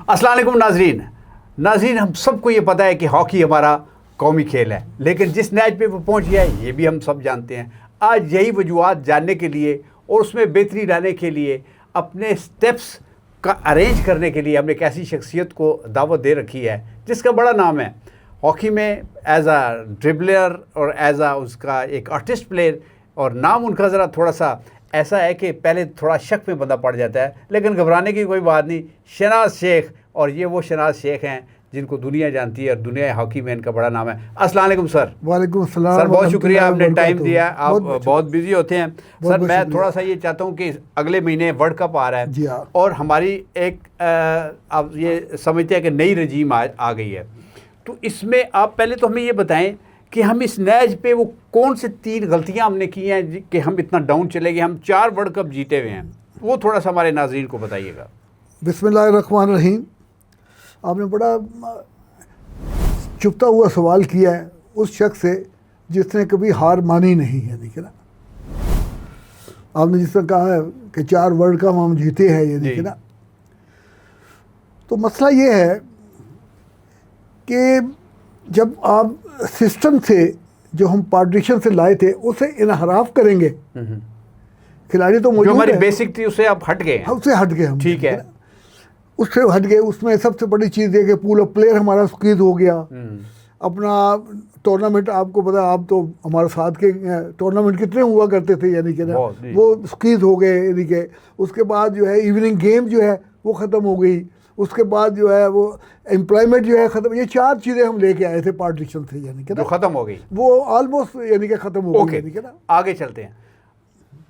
अस्सलाम वालेकुम नाजरीन, हम सबको ये पता है कि हॉकी हमारा कौमी खेल है, लेकिन जिस नैज पे वो पहुंच गया है ये भी हम सब जानते हैं। आज यही वजूहात जानने के लिए और उसमें बेहतरी लाने के लिए, अपने स्टेप्स का अरेंज करने के लिए हमने एक ऐसी शख्सियत को दावत दे रखी है जिसका बड़ा नाम है हॉकी में एज आ ड्रिबलर और एज आ उसका एक आर्टिस्ट प्लेयर। और नाम उनका ज़रा थोड़ा सा ऐसा है कि पहले थोड़ा शक में बंदा पड़ जाता है, लेकिन घबराने की कोई बात नहीं। शहनाज शेख, और ये वो शहनाज शेख हैं जिनको दुनिया जानती है और दुनिया हॉकी में इनका बड़ा नाम है। अस्सलाम वालेकुम सर। वालेकुम अस्सलाम सर, बहुत शुक्रिया आपने टाइम दिया। आप बहुत बिजी होते हैं सर। मैं थोड़ा सा ये चाहता हूँ कि अगले महीने वर्ल्ड कप आ रहा है और हमारी एक आप ये समझते हैं कि नई रजीम आ गई है, तो इसमें आप पहले तो हमें ये बताएं कि हम इस नैज पे वो कौन से 3 गलतियां हमने की हैं कि हम इतना डाउन चले गए। हम 4 वर्ल्ड कप जीते हुए हैं, वो थोड़ा सा हमारे नाज़रीन को बताइएगा। बिस्मिल्लाहिर्रहमानिर्रहीम। आपने बड़ा चुभता हुआ सवाल किया है उस शख्स से जिसने कभी हार मानी नहीं है। देखिए ना, आपने जिस तरह कहा है कि 4 वर्ल्ड कप हम जीते हैं, ये देखिए ना, तो मसला ये है कि जब आप सिस्टम से जो हम पार्टीशन से लाए थे उसे इनहराफ करेंगे, खिलाड़ी तो मौजूद जो हमारी है, बेसिक थी उससे आप हट गए। उससे हट गए हम, ठीक है, उससे हट गए। उसमें सबसे बड़ी चीज़ है कि पूल ऑफ प्लेयर हमारा स्क्वीज हो गया। अपना टूर्नामेंट, आपको पता, आप तो हमारे साथ के टूर्नामेंट कितने हुआ करते थे, यानी कि ना वो स्क्वीज हो गए, यानी कि उसके बाद जो है इवनिंग गेम जो है वो ख़त्म हो गई। उसके बाद जो है वो एम्प्लॉयमेंट जो है ख़त्म। ये 4 चीज़ें हम लेके आए थे पार्टीशन से, यानी कि ना ख़त्म हो गई, वो ऑलमोस्ट यानी कि ख़त्म हो गई, यानी कि ना। आगे चलते हैं।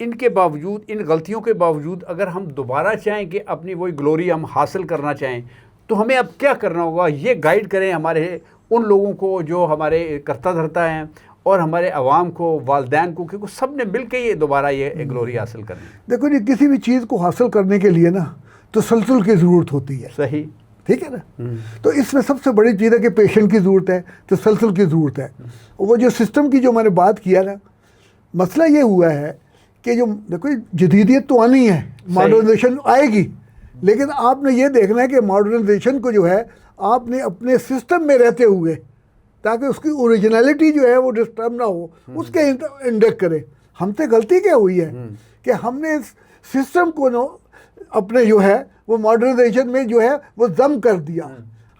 इनके बावजूद, इन गलतियों के बावजूद, अगर हम दोबारा चाहें कि अपनी वही ग्लोरी हम हासिल करना चाहें, तो हमें अब क्या करना होगा? ये गाइड करें हमारे उन लोगों को जो हमारे करता धरता हैं और हमारे अवाम को, वालदैन को, क्योंकि सब ने मिल के ये दोबारा ये ग्लोरी हासिल करनी। देखो जी, किसी भी चीज़ को हासिल करने के लिए ना तसलसल की ज़रूरत होती है। सही, ठीक है ना। तो इसमें सबसे बड़ी चीज़ है कि पेशेंट की ज़रूरत है, तसलसल की ज़रूरत है। वो जो सिस्टम की जो मैंने बात किया ना, मसला ये हुआ है कि जो देखो जदीदियत तो आनी है, मॉडर्नाइजेशन आएगी, लेकिन आपने ये देखना है कि मॉडर्नाइजेशन को जो है आपने अपने सिस्टम में रहते हुए, ताकि उसकी ओरिजिनलिटी जो है वो डिस्टर्ब ना हो, उसके इंडेक्स करें। हमसे गलती क्या हुई है कि हमने इस सिस्टम को अपने जो है वो मॉडर्नाइजेशन में जो है वो जम कर दिया।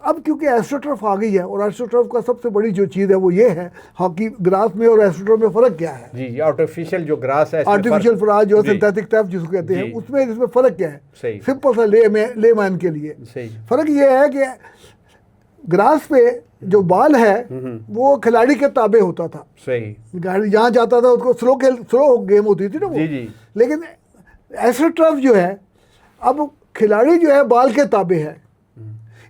अब क्योंकि एस्ट्रोटर्फ आ गई है, और एस्ट्रोटर्फ का सबसे बड़ी जो चीज़ है वो ये है, हॉकी ग्रास में और एस्ट्रोटर्फ में फ़र्क क्या है? जी, आर्टिफिशियल जो ग्रास है, आर्टिफिशियल ग्रास जो सिंथेटिक टर्फ जिसको कहते हैं, उसमें इसमें फ़र्क क्या है? सिंपल सा लेमैन के लिए फ़र्क ये है कि ग्रास पे जो बॉल है वो खिलाड़ी के ताबे होता था। सही, जहाँ जाता था उसको स्लो गेम होती थी ना वो। लेकिन एस्ट्रोटर्फ जो है अब खिलाड़ी जो है बॉल के ताबे है,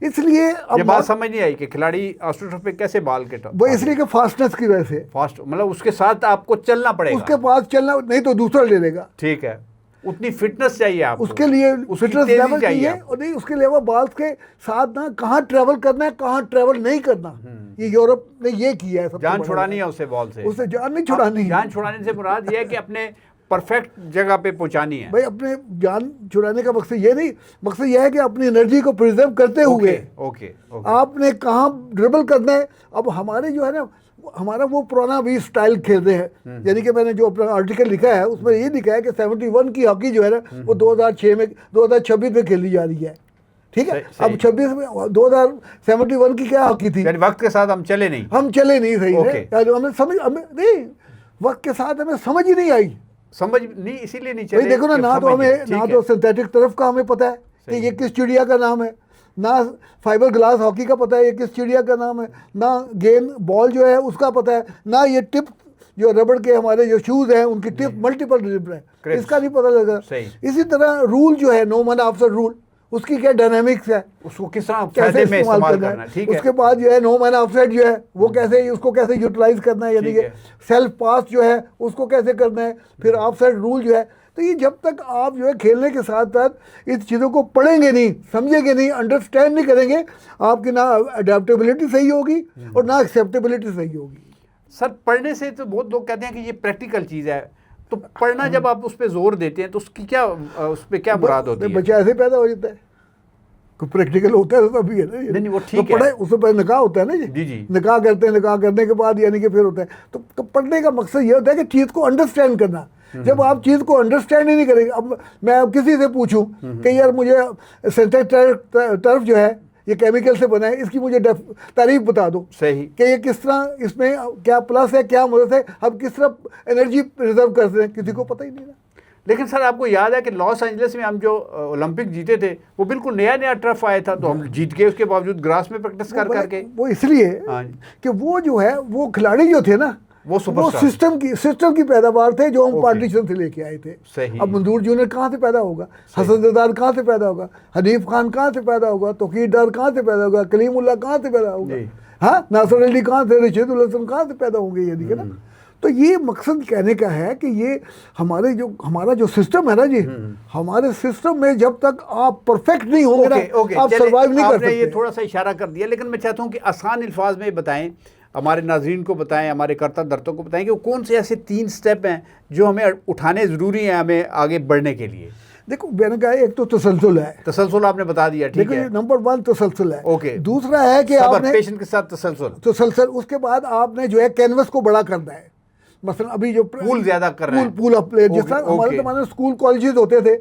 इसलिए अब ये बात समझ नहीं आई कि खिलाड़ी एस्ट्रोटर्फ पे कैसे बॉल के ताबे? वो इसलिए कि फास्टनेस की वजह से, फास्ट मतलब उसके साथ आपको चलना पड़ेगा, उसके पास चलना, नहीं तो दूसरा ले लेगा। ठीक है, उतनी फिटनेस चाहिए आपको, उसके लिए फिटनेस लेवल चाहिए, और नहीं उसके लिए बॉल के साथ ना कहाँ ट्रैवल करना है, कहाँ ट्रैवल नहीं करना। ये यूरोप ने ये किया है। जान छुड़ानी है उससे, बॉल से उससे जान नहीं छुड़ानी है। जान छुड़ाने से मुराद ये है कि अपने परफेक्ट जगह पे पहुंचानी है। भाई अपने जान छुड़ाने का मकसद ये नहीं, मकसद ये है कि अपनी एनर्जी को प्रिजर्व करते हुए आपने कहाँ ड्रिबल करना है। अब हमारे जो है ना, हमारा वो पुराना भी स्टाइल खेल रहे हैं, यानी कि मैंने जो अपना आर्टिकल लिखा है उसमें ये लिखा है कि 71 की हॉकी जो है ना वो 2006 में 2026 में खेली जा रही है। ठीक है, अब 26 में 2071 की क्या हॉकी थी? वक्त के साथ हम चले नहीं सही है। हमें समझ, हमें नहीं, वक्त के साथ हमें समझ ही नहीं आई, समझ नहीं, इसीलिए नहीं चले। देखो ना तो हमें ना तो सिंथेटिक तरफ का हमें पता है कि ये किस चिड़िया का नाम है, ना फाइबर ग्लास हॉकी का पता है ये किस चिड़िया का नाम है, ना गेंद बॉल जो है उसका पता है, ना ये टिप जो रबड़ के हमारे जो शूज़ हैं उनकी टिप मल्टीपल टिप है, इसका नहीं पता लगा। इसी तरह रूल जो है, नो मैन ऑफसाइड रूल, उसकी क्या डायनामिक्स है, उसको किस तरह कैसे इस्तेमाल करना है। ठीक है, उसके बाद जो है नो मैन ऑफसाइड जो है वो कैसे, उसको कैसे यूटिलाइज करना है, यानी कि सेल्फ पास जो है उसको कैसे करना है, फिर ऑफसाइड रूल जो है। तो ये जब तक आप जो है खेलने के साथ साथ इस चीज़ों को पढ़ेंगे नहीं, समझेंगे नहीं, अंडरस्टैंड नहीं करेंगे, आपकी ना अडेप्टेबिलिटी सही होगी और ना एक्सेप्टेबिलिटी सही होगी। सर, पढ़ने से तो बहुत लोग कहते हैं कि ये प्रैक्टिकल चीज़ है, तो पढ़ना जब आप उस पर जोर देते हैं तो उसकी क्या, उस पर क्या मुराद होती है? बच्चा ऐसे पैदा हो जाता है, कोई प्रैक्टिकल होता है तो तभी है ना ये। नहीं, वो तो ठीक है। पढ़ाई उससे पहले निकाह होता है ना जी, जी। निकाह करते हैं, निकाह करने के बाद यानी कि फिर होता है। तो पढ़ने का मकसद ये होता है कि चीज़ को अंडरस्टैंड करना। जब आप चीज़ को अंडरस्टैंड ही नहीं करेंगे, अब मैं अब किसी से पूछूं कि यार मुझे सिंथेटिक टर्फ जो है ये केमिकल से बना है, इसकी मुझे तारीफ बता दो सही कि ये किस तरह, इसमें क्या प्लस है क्या माइनस है, हम किस तरह एनर्जी रिजर्व करते हैं, किसी को पता ही नहीं रहा। लेकिन सर आपको याद है कि लॉस एंजलिस में हम जो ओलंपिक जीते थे वो बिल्कुल नया नया टर्फ आया था, तो हम जीत गए उसके बावजूद ग्रास में प्रैक्टिस कर करके। वो इसलिए हाँ। कि वो जो है वो खिलाड़ी जो थे ना वो सिस्टम की पैदावार थे जो हम पार्टीशन से लेके आए थे। सही। अब मंजूर जूनियर कहाँ से पैदा होगा, हसन जरदार कहाँ से पैदा होगा, हनीफ खान कहाँ से पैदा होगा, तौकीर डार कहाँ से पैदा होगा, कलीमुल्लाह कहाँ से पैदा होगा, हाँ नासिर अली कहाँ से, रशीदुल हसन कहाँ से पैदा होंगे, ये नहीं ना। तो ये मकसद कहने का है कि ये हमारा जो सिस्टम है ना जी, हमारे सिस्टम में जब तक आप परफेक्ट नहीं होंगे ना, आप सर्वाइव नहीं कर सकते। ये थोड़ा सा इशारा कर दिया, लेकिन मैं चाहता हूँ कि आसान अल्फाज में बताएं, हमारे नाज़रीन को बताएं, हमारे कर्ता धर्तों को बताएं कि वो कौन से ऐसे 3 स्टेप हैं जो हमें उठाने ज़रूरी हैं हमें आगे बढ़ने के लिए। देखो मैंने कहा एक तो तसलसल है, तसलसल आपने बता दिया, ठीक है। नंबर 1 तसलसल है। ओके। दूसरा है कि आपने पेशेंट के साथ तसलसल, उसके बाद आपने जो है कैनवस को बड़ा करना है। मसलन अभी जो पूल ज्यादा कर रहे हैं, पूल अप प्लेयर, जिस तरह हमारे ज़माने में स्कूल कॉलेजेस होते थे,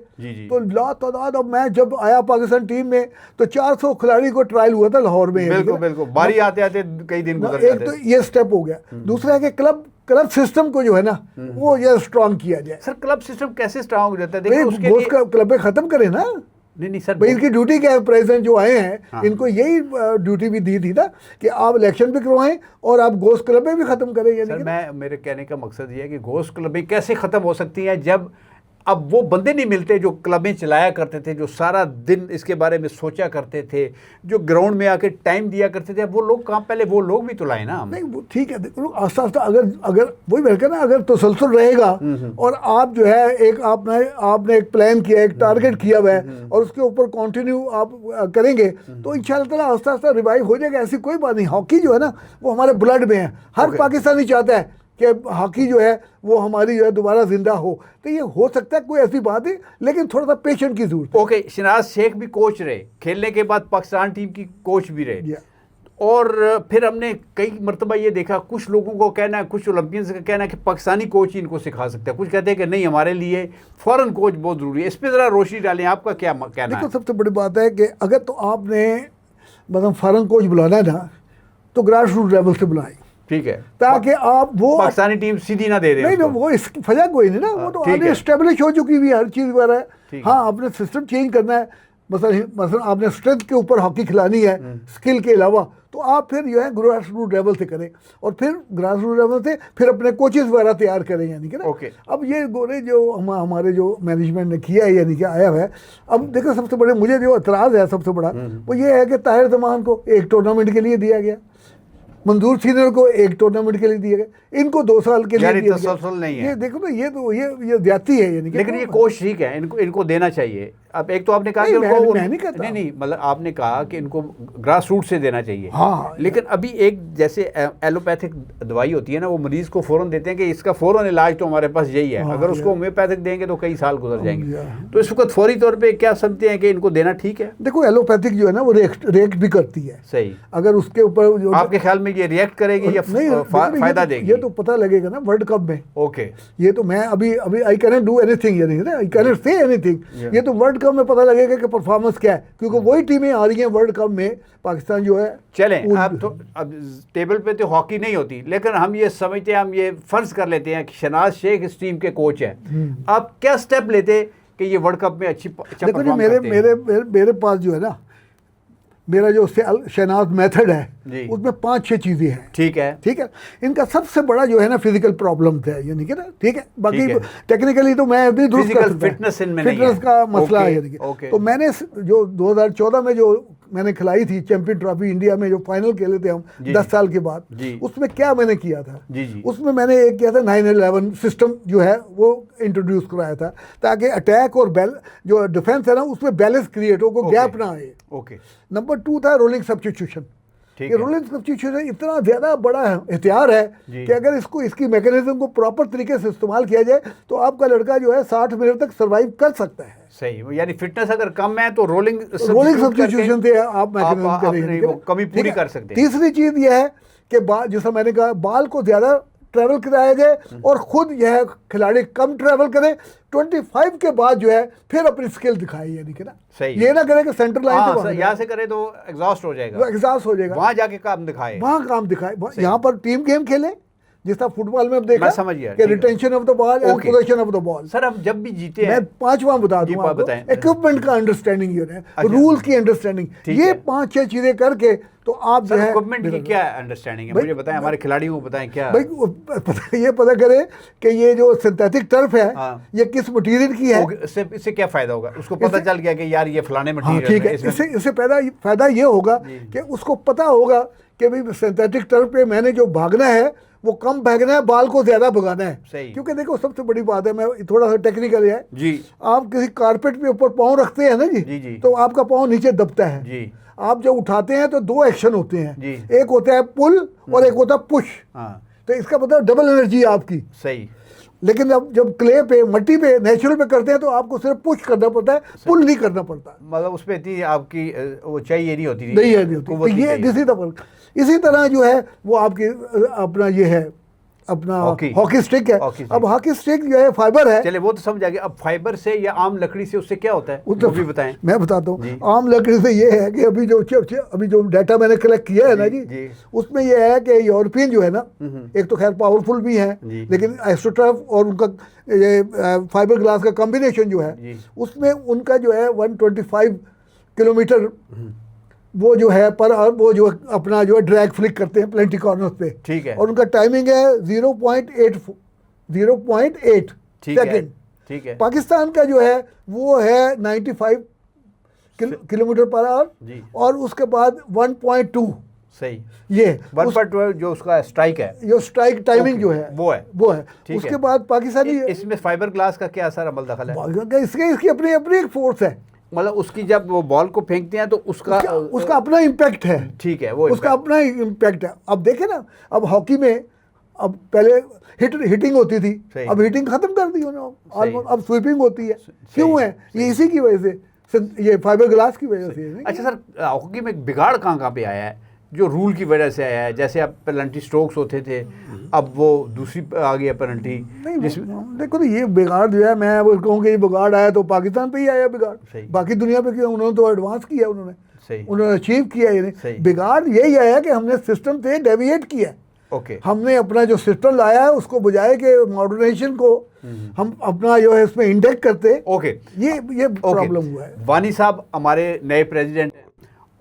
तो लातादाद, अब मैं जब आया पाकिस्तान टीम में तो 400 खिलाड़ी को ट्रायल हुआ था लाहौर में। बिल्कुल बारी आते आते कई दिन गुजर जाते। एक तो ये स्टेप हो गया। दूसरा है कि क्लब सिस्टम को जो है ना वो ये स्ट्रांग किया जाए। सर क्लब सिस्टम कैसे स्ट्रांग हो जाता है? देखिए उसके लिए क्लबें खत्म करें ना। नहीं सर, भाई इनकी ड्यूटी क्या है? प्रेसिडेंट जो आए हैं, हाँ। इनको यही ड्यूटी भी दी थी ना कि आप इलेक्शन भी करवाएं और आप गोश्त क्लबें भी खत्म करें। सर मेरे कहने का मकसद ये है कि गोश्त क्लबें कैसे खत्म हो सकती हैं जब अब वो बंदे नहीं मिलते जो क्लबें चलाया करते थे, जो सारा दिन इसके बारे में सोचा करते थे, जो ग्राउंड में आके टाइम दिया करते थे। वो लोग कहाँ, पहले वो लोग भी तो लाए ना। नहीं वो ठीक है, देखो आस्ता आस्ता अगर वही मिलकर ना, अगर तसलसल रहेगा और आप जो है एक आपने एक प्लान किया, एक टारगेट किया हुआ है और उसके ऊपर कंटिन्यू आप करेंगे तो इंशाल्लाह ताला आस्ता आस्ता रिवाइव हो जाएगा। ऐसी कोई बात नहीं। हॉकी जो है ना वो हमारे ब्लड में है। हर पाकिस्तानी चाहता है कि हॉकी जो है वो हमारी जो है दोबारा जिंदा हो। तो ये हो सकता है, कोई ऐसी बात है, लेकिन थोड़ा सा पेशेंट की जरूरत है। ओके, शहनाज शेख भी कोच रहे, खेलने के बाद पाकिस्तान टीम की कोच भी रहे, और फिर हमने कई मरतबा ये देखा, कुछ लोगों को कहना है, कुछ ओलंपियंस का कहना है कि पाकिस्तानी कोच ही इनको सिखा सकता है, कुछ कहते हैं कि नहीं हमारे लिए फॉरेन कोच बहुत ज़रूरी है। इस पर ज़रा रोशनी डालें, आपका क्या कहना है? देखो सबसे बड़ी बात है कि अगर तो आपने मतलब फॉरेन कोच बुलाना है ना तो ग्रास रूट लेवल से बुलाएं, ठीक है, ताकि आप वो पाकिस्तानी टीम सीधी ना दे दें। नहीं वो इसकी वजह कोई नहीं ना, वो तो आगे एस्टेब्लिश हो चुकी हुई हर चीज़ वगैरह है। हाँ आपने सिस्टम चेंज करना है, मसलन आपने स्ट्रेंथ के ऊपर हॉकी खिलानी है स्किल के अलावा, तो आप फिर जो है ग्रास रूट लेवल से करें और फिर ग्रास रूट लेवल से फिर अपने कोचेस वगैरह तैयार करें, यानी कि ना। अब ये गोरे जो हमारे जो मैनेजमेंट ने किया है, यानी कि आया है, अब देखो सबसे बड़े मुझे जो एतराज़ है सबसे बड़ा वो ये है कि ताहिर जमान को एक टूर्नामेंट के लिए दिया गया, मंजूर सीनियर को एक टूर्नामेंट के लिए दिया गया, इनको 2 साल के लिए दिया गया। नहीं है। ये देखो ना, ये ज्यादती है, यानी कि लेकिन ये कोच ठीक है, इनको देना चाहिए। अब एक तो आपने कहा कि उनको नहीं मतलब आपने कहा कि इनको ग्रास रूट से देना चाहिए। हाँ, लेकिन अभी एक जैसे एलोपैथिक दवाई होती है ना, वो मरीज को फ़ौरन देते हैं कि इसका फ़ौरन इलाज तो हमारे पास यही है। हाँ, अगर उसको होम्योपैथिक देंगे तो कई साल गुजर जाएंगे। तो इस वक्त फौरी तौर पर क्या समझते हैं कि इनको देना ठीक है? देखो एलोपैथिक जो है ना वो रिएक्ट भी करती है। सही। अगर उसके ऊपर आपके ख्याल में ये रिएक्ट करेगी या फायदा देगी? ये तो पता लगेगा ना वर्ल्ड कप में। ओके, ये तो मैं अभी I can not do anything, यानी ना I can not say anything. ये तो वर्ल्ड कप में पता लगेगा कि परफॉर्मेंस क्या है, क्योंकि वही टीमें आ रही हैं वर्ल्ड कप में। पाकिस्तान जो है चलें अब टेबल पे तो हॉकी नहीं होती, लेकिन हम ये समझते हैं, हम ये फर्ज कर लेते हैं कि शहनाज शेख इस टीम के कोच हैं। आप क्या स्टेप लेते कि ये वर्ल्ड कप में अच्छा देखो जी, मेरे पास जो है ना, मेरा जो शहनाज मेथड है उसमें 5-6 चीज़ें हैं। ठीक है। इनका सबसे बड़ा जो है ना फिजिकल प्रॉब्लम है, यानी कि ना, ठीक है। बाकी टेक्निकली तो मैं अभी दुरुस्त कर सकता हूं, फिटनेस का मसला है, यानी कि। तो मैंने जो 2014 में जो मैंने खिलाई थी चैंपियन ट्रॉफी इंडिया में, जो फाइनल खेले थे हम 10 साल के बाद, उसमें क्या मैंने किया था, उसमें मैंने एक किया था 9-11 सिस्टम जो है वो इंट्रोड्यूस कराया था, ताकि अटैक और जो डिफेंस है ना उसमें बैलेंस क्रिएट हो, कोई गैप ना आए। नंबर 2 था रोलिंग सब्स्टिट्यूशन। ये रोलिंग सब्स्टिट्यूशन इतना ज़्यादा बड़ा हथियार है कि अगर इसकी मैकेनिज्म को प्रॉपर तरीके से इस्तेमाल किया जाए तो आपका लड़का जो है 60 मिनट तक सर्वाइव कर सकता है। सही, यानी फिटनेस अगर कम है तो रोलिंग सब्स्टिट्यूशन से आप अपनी वो कमी पूरी कर सकते हैं। तीसरी चीज यह है कि जैसा मैंने कहा, बाल को ज्यादा ट्रैवल कराया जाए और खुद यह खिलाड़ी कम ट्रैवल करे। 25 के बाद जो है फिर अपनी स्किल दिखाए, यानी कि ना सही, ये ना करे कि सेंटर लाइन से यहाँ से करे तो एग्जॉस्ट हो जाएगा, एग्जॉस्ट हो जाएगा, वहां जाके काम दिखाए, वहां काम दिखाए। यहाँ पर टीम गेम खेले, जिस तरह फुटबॉल में अब देखा, मैं समझ गया कि retention of the ball and position of the ball. Sir हम जब भी जीते हैं, मैं पांचवा बता दूं आपको, इक्विपमेंट का अंडरस्टैंडिंग ये है, रूल की अंडरस्टैंडिंग, ये 5-6 चीजें करके तो आप जो है इक्विपमेंट की क्या अंडरस्टैंडिंग है, मुझे बताएं, हमारे खिलाड़ियों को बताएं क्या भाई, ये पता करें कि ये जो सिंथेटिक टर्फ है ये किस मटेरियल की है, इससे क्या फायदा होगा, उसको पता चल गया कि यार ये फलाने मटेरियल। ठीक है, इससे फायदा ये होगा कि उसको पता होगा कि भाई सिंथेटिक टर्फ पे मैंने जो भागना है वो कम भागना है, बाल को ज्यादा भगाना है। क्योंकि देखो सबसे बड़ी बात है, मैं थोड़ा सा टेक्निकल है जी, आप किसी कारपेट पे ऊपर पाँव रखते हैं ना जी, तो आपका पाँव नीचे दबता है जी। आप जब उठाते हैं तो 2 एक्शन होते हैं, एक होता है पुल और एक होता है पुश। तो इसका मतलब डबल एनर्जी आपकी। सही। लेकिन जब क्ले पे, मट्टी पे, नेचुरल पे करते हैं तो आपको सिर्फ पुश करना पड़ता है, पुल नहीं करना पड़ता। मतलब उस पर इतनी आपकी वो चाहिए नहीं होती, नहीं होती। तो ये इसी तरह जो है वो आपकी अपना ये है अपना हॉकी स्टिक है। अब हॉकी स्टिक जो है फाइबर है, चले वो तो समझ आ गया। अब फाइबर से या आम लकड़ी से उससे क्या होता है, वो भी बताएं। मैं बताता हूँ। आम लकड़ी से ये है कि अभी जो डाटा मैंने कलेक्ट किया है ना जी, उसमें ये है कि यूरोपियन जो है ना, एक तो खैर पावरफुल भी है, लेकिन एस्ट्रोटर्फ और उनका ये फाइबर ग्लास का कॉम्बिनेशन जो है, उसमें उनका जो है 125 किलोमीटर वो जो है पर और वो जो अपना जो है ड्रैग फ्लिक करते हैं प्लेंटी कॉर्नर पे। ठीक है। और उनका टाइमिंग है 0.8 सेकंड। ठीक है। पाकिस्तान का जो है वो है 95 किलोमीटर पर आवर और उसके बाद 1.2। सही। ये 1.2 जो उसका स्ट्राइक है, जो स्ट्राइक टाइमिंग जो है वो है। उसके बाद पाकिस्तानी इसमें फाइबर ग्लास का क्या असर अमल दखल है? इसकी अपनी एक फोर्स है, मतलब उसकी जब वो बॉल को फेंकते हैं तो उसका अपना इम्पैक्ट है। ठीक है, वो उसका अपना इम्पैक्ट है। अब देखे ना, अब हॉकी में अब पहले हिटिंग होती थी, अब हिटिंग खत्म कर दी उन्होंने, अब स्वीपिंग होती है। क्यों है ये? इसी की वजह से, ये फाइबर ग्लास की वजह से। अच्छा सर, हॉकी में बिगाड़ कहाँ पे आया है जो रूल की वजह से आया है? जैसे अब पेनल्टी स्ट्रोक्स होते थे, अब वो दूसरी आ गई है पेनल्टी। नहीं देखो, तो ये बिगाड़ जो है, मैं वो कहूँ कि ये बिगाड़ आया तो पाकिस्तान पे ही आया बिगाड़, बाकी दुनिया पे क्यों? उन्होंने तो एडवांस किया, उन्होंने अचीव किया। ये बिगाड़ यही आया कि हमने सिस्टम से डेविएट किया। हमने अपना जो सिस्टम लाया है उसको बजाय के मॉडर्नाइजेशन को हम अपना जो है इसमें इंडेक्स करते। ये प्रॉब्लम हुआ है। वानी साहब हमारे नए प्रेसिडेंट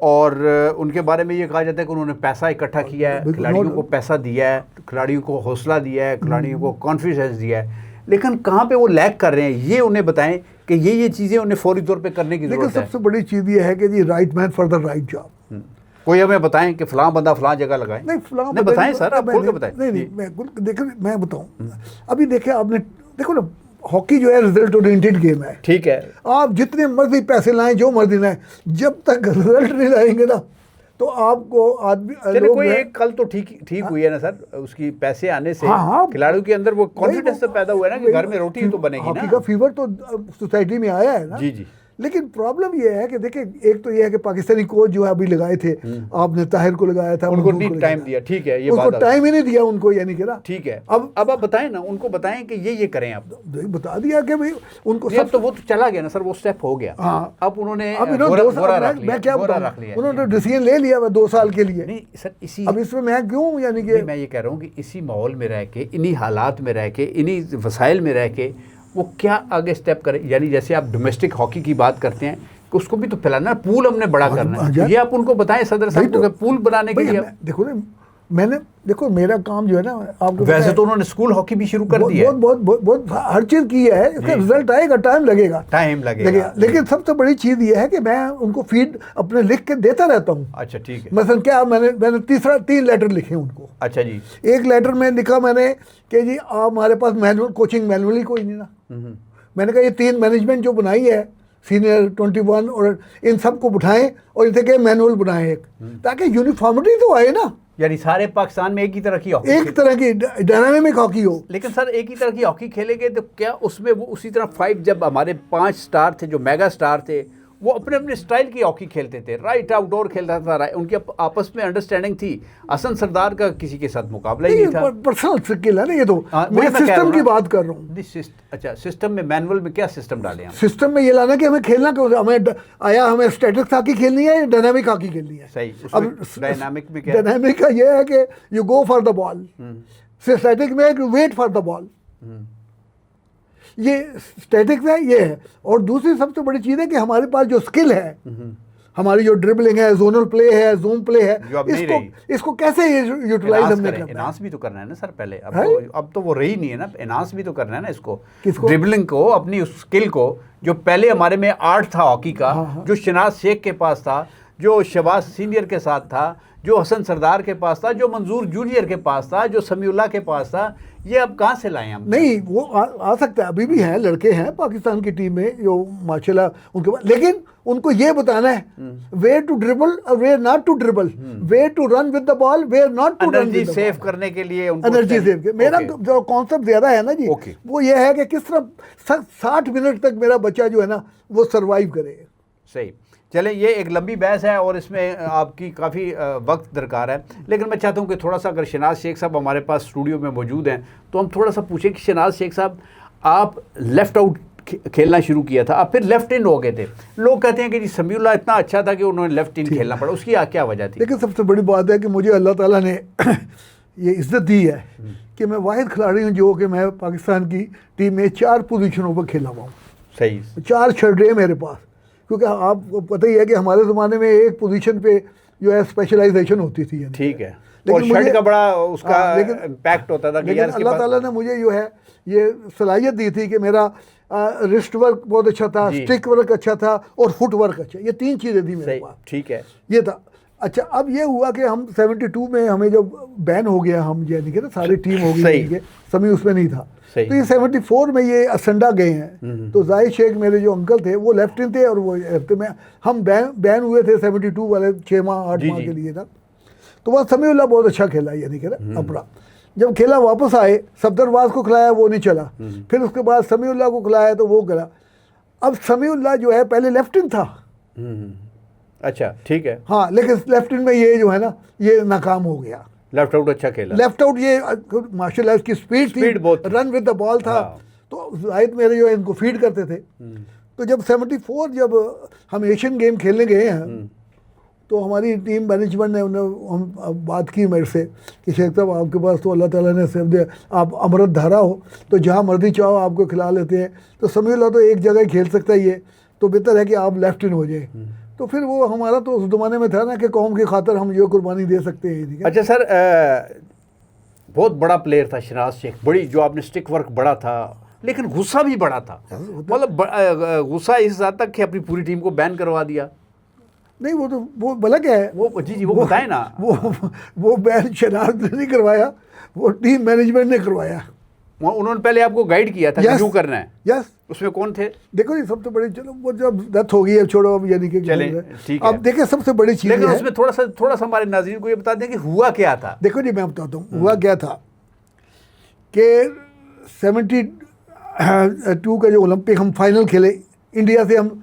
और उनके बारे में ये कहा जाता है कि उन्होंने पैसा इकट्ठा किया है, खिलाड़ियों को पैसा दिया है, खिलाड़ियों को हौसला दिया है, खिलाड़ियों को कॉन्फिडेंस दिया है, लेकिन कहाँ पे वो लैग कर रहे हैं ये उन्हें बताएं कि ये चीज़ें उन्हें फौरी तौर पे करने की जरूरत है। सबसे बड़ी चीज़ ये है कि जी right man for the right job. कोई हमें बताएं कि फलां बंदा फलां जगह लगाए। नहीं बताएं सर, आप खोल के बताएं। नहीं मैं बताऊँ। अभी देखे आपने, देखो ना, हॉकी जो है रिजल्ट ओरिएंटेड गेम है। ठीक है। आप जितने मर्जी पैसे लाएं, जो मर्जी लाएं, जब तक रिजल्ट नहीं लाएंगे ना तो आपको आदमी कोई एक कल तो ठीक हुई है ना सर, उसकी पैसे आने से खिलाड़ियों के अंदर वो कॉन्फिडेंस तो पैदा हुआ है ना कि घर में रोटी तो बनेगी ना। हॉकी का फीवर तो सोसाइटी में आया है ना। जी। लेकिन प्रॉब्लम ये है कि देखिए, एक तो ये है कि पाकिस्तानी कोच जो है अभी लगाए थे, आपने ताहिर को लगाया था, उनको नहीं टाइम दिया। ठीक है, ये उनको टाइम ही नहीं दिया उनको, यानी कि ना। ठीक है। अब आप बताएं ना, उनको बताएं कि ये करें। आप बता दिया कि भाई उनको सब तो वो तो चला गया ना सर, वो स्टेप हो गया। अब उन्होंने मैं क्या बताऊं, उन्होंने डिसीजन ले लिया 2 साल के लिए। नहीं सर, इसी अब इसमें मैं क्यों, यानी कि मैं ये कह रहा हूँ कि इसी माहौल में रह के, इन्हीं हालात में रह के, इन्हीं वसाइल में रह के वो क्या आगे स्टेप करे? यानी जैसे आप डोमेस्टिक हॉकी की बात करते हैं, उसको भी तो फैलाना, पूल हमने बड़ा करना है। ये आप उनको बताएं सदर साहब को, पूल बनाने के लिए। देखो ना, देखो मेरा काम जो है ना, आपको वैसे तो उन्होंने स्कूल हॉकी भी शुरू कर दिया है, बहुत हर चीज की है। इसका रिजल्ट आएगा, टाइम लगेगा। लेकिन सबसे बड़ी चीज ये है कि मैं उनको फीड अपने लिख के देता रहता हूँ। अच्छा, ठीक है। मसलन क्या, मैंने 3 लेटर लिखे उनको। अच्छा जी। एक लेटर में लिखा मैंने कि जी आप, हमारे पास मैनुअल, कोचिंग मैनुअल ही कोई नहीं ना। मैंने कहा ये 3 मैनेजमेंट जो बनाई है, सीनियर 21 और इन सब को बिठाएं और इनसे के मैनुअल बनाएं एक, ताकि यूनिफॉर्मिटी तो आए ना। यानी सारे पाकिस्तान में एक ही तरह की हॉकी एक तरह की डायनामिक हॉकी हो। लेकिन सर एक ही तरह की हॉकी खेलेंगे तो क्या उसमें वो उसी तरह 5 जब हमारे 5 स्टार थे जो मेगा स्टार थे वो अपने अपने स्टाइल की हॉकी खेलते थे, राइट आउटडोर खेलता था, उनकी आपस में अंडरस्टैंडिंग थी। हसन सरदार का किसी के साथ मुकाबला ही नहीं था। पर्सनल स्किल है ना ये तो। मैं कह रहा सिस्टम हूं की ना। बात कर रहा हूँ। अच्छा, सिस्टम में मैनुअल में क्या सिस्टम डाले हम? सिस्टम में ये लाना कि हमें खेलना क्यों, हमें स्टैटिक्स हॉकी खेलनी है या डायनामिक हॉकी खेलनी है। सही। अब डायनामिक में क्या? डायनामिक का ये है कि you go for the ball, static में you wait for the ball. ये स्टैटिक है, ये है। और दूसरी सबसे बड़ी चीज़ है कि हमारे पास जो स्किल है, हमारी जो ड्रिबलिंग है, जोनल प्ले है, जोन प्ले है, इसको कैसे यूटिलाइज हमने करना है। एनहांस भी तो करना है ना सर पहले। अब तो वो रही नहीं है ना, एनहांस भी तो करना है ना इसको, ड्रिबलिंग को, अपनी उस स्किल को जो पहले हमारे में आर्ट था हॉकी का। जो शनाज शेख के पास था, जो शहबाज सीनियर के साथ था, जो हसन सरदार के पास था, जो मंजूर जूनियर के पास था, जो समीउल्लाह के पास था, ये अब कहाँ से लाए हम? नहीं, वो आ सकता है। अभी भी हैं लड़के हैं पाकिस्तान की टीम में जो माशाल्लाह उनके पास, लेकिन उनको ये बताना है वेयर टू ड्रिबल और where not to dribble, where to run with the ball, where not to run. Energy save करने के लिए एनर्जी सेव। मेरा जो कॉन्सेप्ट ज्यादा है ना जी, वो ये है कि किस तरह 60 मिनट तक मेरा बच्चा जो है ना वो सरवाइव करे। सही। चले, ये एक लंबी बहस है और इसमें आपकी काफ़ी वक्त दरकार है, लेकिन मैं चाहता हूँ कि थोड़ा सा अगर शनाज शेख साहब हमारे पास स्टूडियो में मौजूद हैं तो हम थोड़ा सा पूछें कि शनाज शेख साहब, आप लेफ़्ट आउट खेलना शुरू किया था, आप फिर लेफ़्ट इन हो गए थे। लोग कहते हैं कि जी समीउल्लाह इतना अच्छा था कि उन्होंने लेफ़्ट इन खेलना पड़ा, उसकी क्या वजह थी? देखिए, सबसे बड़ी बात है कि मुझे अल्लाह ताला ने ये इज़्ज़त दी है कि मैं वाहिद खिलाड़ी हूँ जो कि मैं पाकिस्तान की टीम में 4 पोजीशनों पर खेला हुआ हूँ। सही। 4 शर्ट है मेरे पास, क्योंकि आपको पता ही है कि हमारे ज़माने में एक पोजीशन पे जो है स्पेशलाइजेशन होती थी। ठीक है। और शर्ट का बड़ा उसका इम्पैक्ट होता था। लेकिन अल्लाह ताला ने मुझे जो है ये सलाहियत दी थी कि मेरा रिस्ट वर्क बहुत अच्छा था, स्टिक वर्क अच्छा था और फुट वर्क अच्छा। ये 3 चीज़ें थी मेरे पास। ठीक है, ये था। अच्छा, अब ये हुआ कि हम 72 में हमें जब बैन हो गया, हम यानी कि ना सारी टीम हो गई, समी उसमें नहीं था। तो ये 74 में ये असंडा गए हैं। तो जाहिद शेख मेरे जो अंकल थे वो लेफ्ट इन थे और वो लेफ्ट में, हम बैन हुए थे 72 वाले 6 माह 8 माह के लिए था। तो वह समीउल्लाह बहुत अच्छा खेला, यानी कि ना अपना जब खेला वापस आए, सफदरवाज को खिलाया वो नहीं चला, फिर उसके बाद समीउल्लाह को खिलाया तो वो गया। अब समीउल्लाह जो है पहले लेफ्ट इन था। अच्छा, ठीक है। हाँ, लेकिन लेफ्ट इन में ये जो है ना ये नाकाम हो गया। लेफ्ट आउट अच्छा खेला। लेफ्ट आउट ये माशाल्लाह इसकी स्पीड बहुत, रन विद द बॉल था। तो जाहिद मेरे जो इनको फीड करते थे। तो जब 74 जब हम एशियन गेम खेलने गए हैं तो हमारी टीम मैनेजमेंट ने हम बात की मेरे से कि शेख साहब आपके पास तो अल्लाह ताला ने सेव दिया, आप अमृत धारा हो तो जहाँ मर्जी चाहो आपको खिला लेते हैं, तो समीउल्लाह तो एक जगह खेल सकता ही है, तो बेहतर है कि आप लेफ्ट इन हो जाए। तो फिर वो हमारा तो उस ज़माने में था ना कि कौम की खातर हम ये कुर्बानी दे सकते हैं। अच्छा सर, बहुत बड़ा प्लेयर था शनाज शेख, बड़ी जो आपने स्टिक वर्क बड़ा था, लेकिन गुस्सा भी बड़ा था। मतलब गुस्सा इस हद तक कि अपनी पूरी टीम को बैन करवा दिया। नहीं, वो तो वो भला क्या है वो जी वो बताए ना। वो बैन शनाज ने नहीं करवाया, वो टीम मैनेजमेंट ने करवाया। उन्होंने पहले आपको गाइड किया था कि क्यों करना है। यस। उसमें कौन थे? देखो जी, सबसे बड़ी, चलो वो जब डेथ हो गई है छोड़ो, अब यानी कि चले ठीक है। अब देखिए सबसे बड़ी चीज़, लेकिन उसमें थोड़ा सा हमारे नाज़रीन को ये बता दें कि हुआ क्या था। देखो जी, मैं बताता हूँ हुआ क्या था कि 72 का जो ओलंपिक हम फाइनल खेले, इंडिया से हम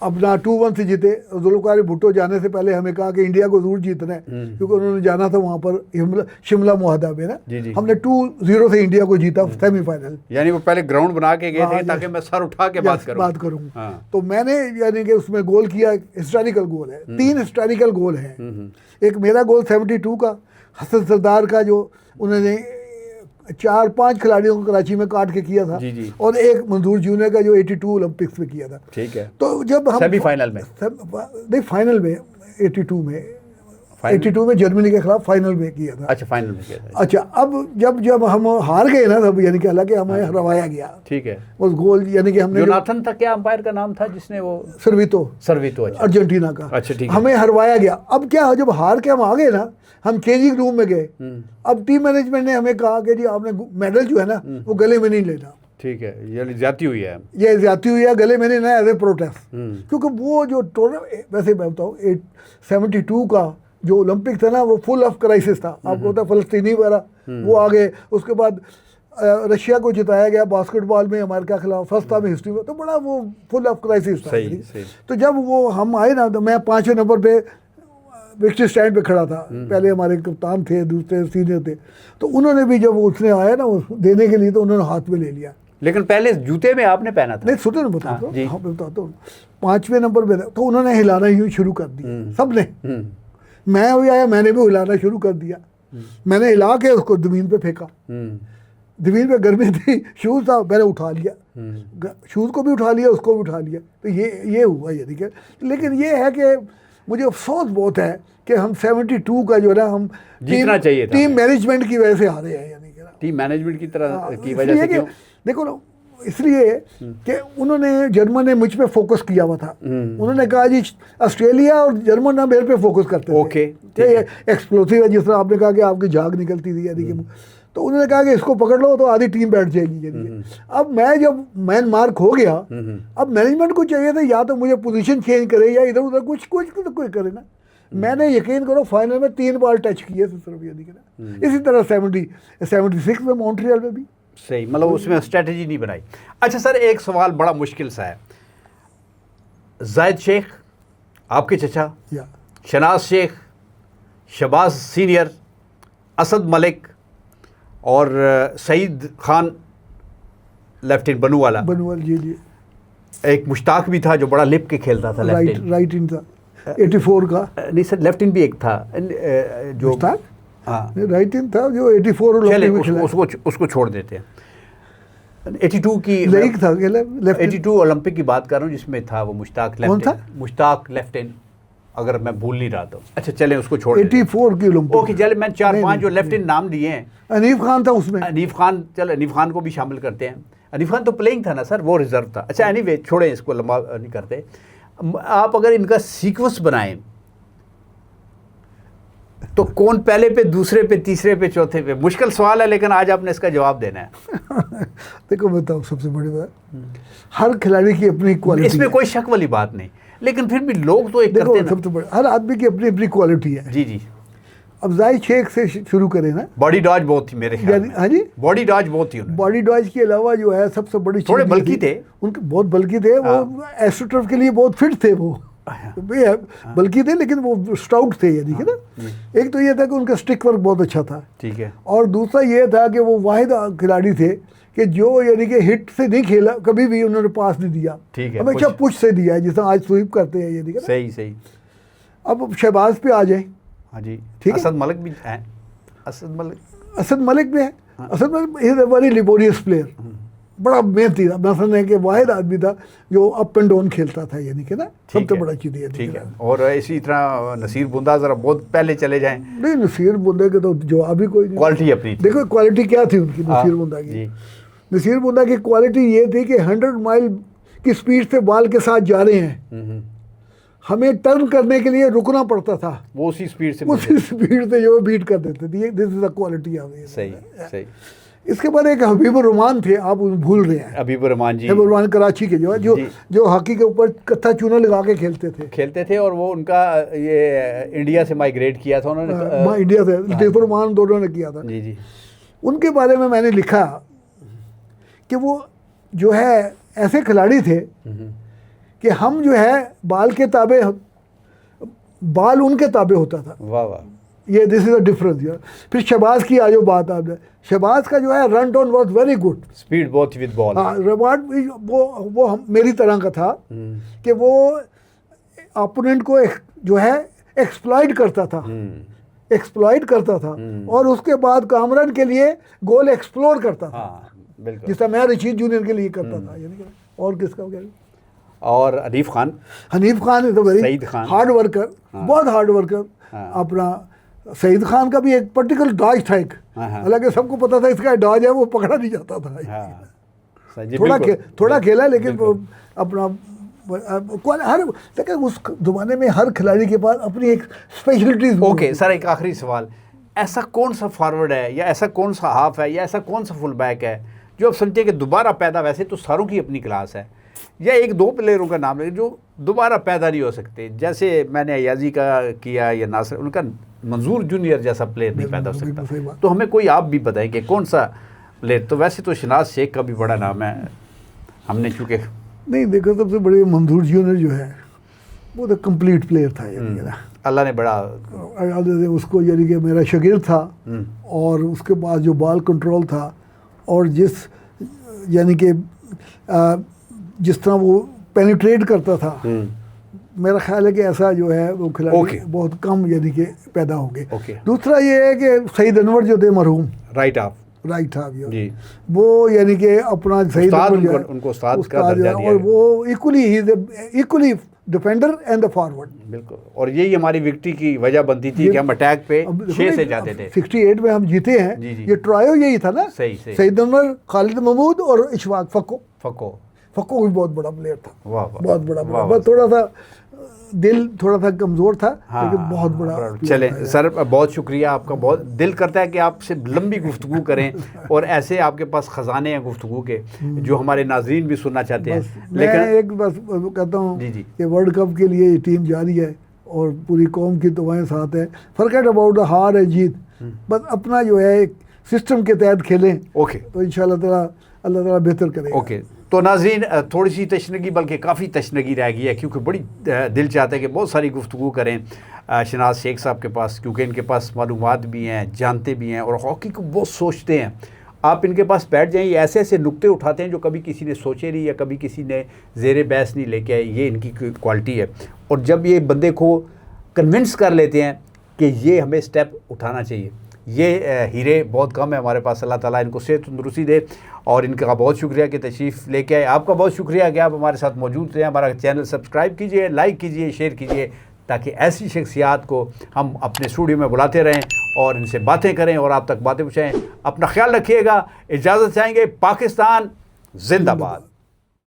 अपना 2-1 से जीते। जुल्फ़िकार भुट्टो जाने से पहले हमें कहा कि इंडिया को ज़रूर जीतना है, क्योंकि उन्होंने जाना था वहाँ पर शिमला मुआहदा में ना। हमने 2-0 से इंडिया को जीता सेमीफाइनल। यानी वो पहले ग्राउंड बना के गए थे ताकि मैं सर उठा के बात करूँ। तो मैंने यानी कि उसमें गोल किया, हिस्टोरिकल गोल है, 3 हिस्टोरिकल गोल हैं। एक मेरा गोल 72 का, हसन सरदार का जो उन्होंने 4-5 खिलाड़ियों को कराची में काट के किया था, और एक मंजूर जूनियर का जो 82 ओलंपिक्स में किया था। ठीक है। तो जब हम सेमीफाइनल में, नहीं फाइनल में 82 में जर्मनी के खिलाफ फाइनल में किया था। अच्छा, फाइनल में किया था। अच्छा, अब जब हम हार गए ना, तब यानी कि हालांकि हमें हरवाया गया। ठीक है। उस गोल यानी कि हमने, जोनाथन था क्या अंपायर का नाम था जिसने वो, सर्वितो। अच्छा, अर्जेंटीना का। अच्छा, ठीक है। हमें हरवाया गया। अब क्या, जब हार के हम आ गए ना, हम चेंजिंग रूम में गए। अब टीम मैनेजमेंट ने हमें कहा कि जी आपने मेडल जो है ना वो गले में नहीं लेना। ठीक है, ये ज्यादती हुई है, ये ज्यादती हुई है, गले में नहीं, एज ए प्रोटेस्ट। क्योंकि वो जो टोर्नामेंट, वैसे मैं बताऊँ 72 का जो ओलंपिक था ना वो फुल ऑफ क्राइसिस था। आपको पता फ़लस्तीनी वगैरह वो आ गए, उसके बाद रशिया को जिताया गया बास्केटबॉल में अमेरिका के खिलाफ, फर्स्ट था में हिस्ट्री में, तो बड़ा वो फुल ऑफ क्राइसिस था। सही। तो जब वो हम आए ना तो मैं 5वें नंबर पे विक्ट्री स्टैंड पे खड़ा था। पहले हमारे कप्तान थे, दूसरे सीनियर थे, तो उन्होंने भी जब उसने आया ना देने के लिए तो उन्होंने हाथ में ले लिया। लेकिन पहले जूते में आपने पहना था। नहीं सुनो ना बताता हूँ, हाँ बताता हूँ। 5वें नंबर पे तो उन्होंने हिलाना यूँ शुरू कर दिया सब ने। मैं भी आया, मैंने भी हिलाना शुरू कर दिया। मैंने हिला के उसको ज़मीन पे फेंका। ज़मीन पे गर्मी थी, शूज़ था, मैंने उठा लिया, शूज़ को भी उठा लिया, उसको भी उठा लिया। तो ये हुआ ये देखिए। लेकिन ये है कि मुझे अफसोस बहुत है कि हम 72 का जो है ना हम जीतना चाहिए था, टीम मैनेजमेंट की वजह से हारे हैं। यानी कि टीम मैनेजमेंट की तरह की वजह से क्यों? देखो ना, इसलिए कि उन्होंने जर्मन ने मुझ पे फोकस किया हुआ था। उन्होंने कहा जी ऑस्ट्रेलिया और जर्मन ना मेरे पे फोकस करते थे। ओके, एक्सप्लोसिव है, जिस तरह आपने कहा कि आपकी झाग निकलती थी यानी कि, तो उन्होंने कहा कि इसको पकड़ लो तो आधी टीम बैठ जाएगी। अब मैं जब मैन मार्क हो गया, अब मैनेजमेंट को चाहिए था या तो मुझे पोजीशन चेंज करे या इधर उधर कुछ तो कोई करे ना। मैंने यकीन करो फाइनल में 3 बार टच किए सिर्फ, यानी कि ना। इसी तरह 76 में मॉन्ट्रियल में भी सही, मतलब उसमें स्ट्रेटजी नहीं बनाई। अच्छा सर, एक सवाल बड़ा मुश्किल सा है। जायद शेख आपके चचा, शनाज शेख, शहबाज सीनियर, असद मलिक और सईद खान लेफ्टिन बनूवाला, जी, एक मुश्ताक भी था जो बड़ा लिप के खेलता था, राइट इन था 84 का। नहीं सर, लेफ्टिन भी एक था जो मुश्ताक, हाँ राइट इन था जो 84 उसको छोड़ देते हैं। 82 की लीग था, 82 ओलंपिक की बात कर रहा हूँ जिसमें था वो मुश्ताक लेफ्टिन। मुश्ताक लेफ्टिन, अगर मैं भूल नहीं रहा तो। अच्छा चलें उसको छोड़ 84 की ओलंपिक। ओके चले, मैंने 4-5 जो लेफ्टिन नाम दिए हैं। अनीफ खान था उसमें। अनीफ खान, चलो अनीफ खान को भी शामिल करते हैं। अनीफ खान तो प्लेइंग था ना सर, वो रिजर्व था। अच्छा एनीवे छोड़ें, इसको लंबा नहीं करते। आप अगर इनका सीक्वेंस बनाएं तो कौन पहले पे, दूसरे पे, तीसरे पे, चौथे पे? मुश्किल सवाल है लेकिन आज आपने इसका जवाब देना है। देखो बताओ, सबसे बड़ी बात, हर खिलाड़ी की अपनी क्वालिटी, इसमें कोई शक वाली बात नहीं, लेकिन फिर भी लोग तो एक करते हैं। सबसे बड़ी, हर आदमी की अपनी अपनी क्वालिटी है। जी। अब जायद शेख से शुरू करें ना। बॉडी डॉज बहुत थी मेरे ख्याल में। हाँ जी, बॉडी डॉज बहुत थी उन्हें। बॉडी डॉज के अलावा जो है सबसे बड़ी, थोड़े बल्कि थे उनके, बहुत बल्कि थे। वो एस्ट्रोटर्फ के लिए बहुत फिट थे वो, बल्कि थे लेकिन वो स्टाउट थे, यानी कि ना। एक तो ये था कि उनका स्टिक वर्क बहुत अच्छा था, ठीक है, और दूसरा ये था कि वो वाहिद खिलाड़ी थे कि जो यानी कि हिट से नहीं खेला, कभी भी उन्होंने पास नहीं दिया, ठीक है, हमेशा पुश से दिया है, जिससे आज स्वीप करते हैं, यानी कि सही। अब शहबाज पे आ जाए। हाँ जी, ठीक है। असद मलिक भी है। असद मलिक भी है। Asad Malik is a very laborious player, बड़ा मेहनती था। मैं समझ कि वाहिद आदमी था जो अप एंड डाउन खेलता था, यानी कि ना, सबसे बड़ा चीज़ है। ठीक है। और इसी तरह नसीर बुंदा, ज़रा बहुत पहले चले जाएं। नहीं, नसीर बुंदा के तो जवाब ही कोई नहीं। क्वालिटी अपनी थी। देखो क्वालिटी क्या थी उनकी, नसीर बुंदा की। नसीर बुंदा की क्वालिटी ये थी कि 100 माइल की स्पीड से बॉल के साथ जा रहे हैं, हमें टर्न करने के लिए रुकना पड़ता था, वो उसी स्पीड से जो बीट कर देते थे। This is the quality of it. सही। इसके बाद एक हबीबुर रहमान थे, आप भूल रहे हैं। हबीबुर रहमान जी, हबीबुर रहमान कराची के जो हॉकी के ऊपर कत्था चूना लगा के खेलते थे, और वो उनका ये इंडिया से माइग्रेट किया था उन्होंने। इंडिया से हबीबुर रहमान दोनों ने किया था। जी। उनके बारे में मैंने लिखा कि वो जो है ऐसे खिलाड़ी थे कि हम जो है बाल उनके ताबे होता था। वाह। ये दिस इज अ डिफरेंस यार। फिर शहबाज की आज बात आपने, शहबाज का जो है run down was very good, speed बहुत विद बॉल। हाँ, रिवार्ड वो मेरी तरह का था कि वो अपोनेंट को जो है एक्सप्लॉइट करता था, और उसके बाद कामरान के लिए गोल एक्सप्लोर करता था, जिसका मैं रशीद जूनियर के लिए करता था, यानी कि। और किसका क्या? और Hanif Khan is a very hard worker, बहुत हार्ड वर्कर। अपना सईद खान का भी एक पर्टिकुलर डॉज था, एक, हालांकि सबको पता था इसका डॉज है, वो पकड़ा नहीं जाता था। थोड़ा खेला, लेकिन अपना हर, लेकिन उस जमाने में हर खिलाड़ी के पास अपनी एक स्पेशलिटीज। ओके सर, एक आखिरी सवाल, ऐसा कौन सा फॉरवर्ड है या ऐसा कौन सा हाफ है या ऐसा कौन सा फुल बैक है जो आप समझते हैं कि दोबारा पैदा, वैसे तो सारों की अपनी क्लास है, या एक दो प्लेयरों का नाम लें जो दोबारा पैदा नहीं हो सकते, जैसे मैंने अयाजी का किया या नासिर, उनका मंजूर जूनियर जैसा प्लेयर नहीं पैदा हो सकता। तो हमें कोई आप भी बताएं कि कौन सा प्लेयर। तो वैसे तो शनाज शेख का भी बड़ा नाम है, हमने चूँकि नहीं देखो, सबसे बड़े मंजूर जूनियर जो है वो तो कंप्लीट प्लेयर था यानी कि ना, अल्लाह ने बड़ा उसको यानी कि मेरा शागिर्द था, और उसके बाद जो बॉल कंट्रोल था और जिस यानी कि जिस तरह वो पेनिट्रेट करता था, मेरा ख्याल है कि ऐसा जो है वो खिलाड़ी बहुत कम यानी कि पैदा होंगे। दूसरा ये है कि सईद अनवर जो थे मरहूम राइट हाफ जी, वो यानी कि अपना सईद अनवर उनको उस्ताद का दर्जा दिया, और वो equally defender and the forward. बिल्कुल, और यही हमारी विक्ट्री की वजह बनती थी कि हम अटैक पे 6 से जाते थे। 68 में हम जीते हैं। ये ट्रायो यही था ना, सही सईद अनवर, खालिद महमूद और इशफाक फक्को भी बहुत बड़ा प्लेयर था, बहुत बड़ा, थोड़ा सा दिल थोड़ा सा कमज़ोर था, लेकिन बहुत बड़ा। चले सर, बहुत शुक्रिया आपका, बहुत दिल करता है कि आपसे लंबी गुफ्तगू करें और ऐसे आपके पास ख़जाने हैं गुफ्तगू के जो हमारे नाज़रीन भी सुनना चाहते हैं। लेकिन एक बस कहता हूँ कि वर्ल्ड कप के लिए ये टीम जारी है और पूरी कौम की दुआएं साथ है। फॉरगेट अबाउट द हार है जीत, बस अपना जो है एक सिस्टम के तहत खेलें, तो इंशाल्लाह ताला अल्लाह ताला बेहतर करेगा। तो नाज़रीन, थोड़ी सी तशनगी बल्कि काफ़ी तशनगी रह गई है, क्योंकि बड़ी दिल चाहता है कि बहुत सारी गुफ्तगू करें शनाज शेख साहब के पास, क्योंकि इनके पास मालूमात भी हैं, जानते भी हैं और हॉकी को बहुत सोचते हैं। आप इनके पास बैठ जाएं, ये ऐसे ऐसे नुक्ते उठाते हैं जो कभी किसी ने सोचे नहीं या कभी किसी ने ज़ेरे बहस नहीं लेके आए। ये इनकी क्वालिटी है, और जब ये बंदे को कन्विंस कर लेते हैं कि ये हमें स्टेप उठाना चाहिए, ये हीरे बहुत कम है हमारे पास। अल्लाह ताला इनको सेहत तंदुरुस्ती दे, और इनका बहुत शुक्रिया कि तशरीफ़ लेके आए। आपका बहुत शुक्रिया कि आप हमारे साथ मौजूद रहे। हमारा चैनल सब्सक्राइब कीजिए, लाइक कीजिए, शेयर कीजिए, ताकि ऐसी शख्सियात को हम अपने स्टूडियो में बुलाते रहें और इनसे बातें करें और आप तक बातें पहुँचाएँ। अपना ख्याल रखिएगा, इजाज़त चाहेंगे। पाकिस्तान जिंदाबाद।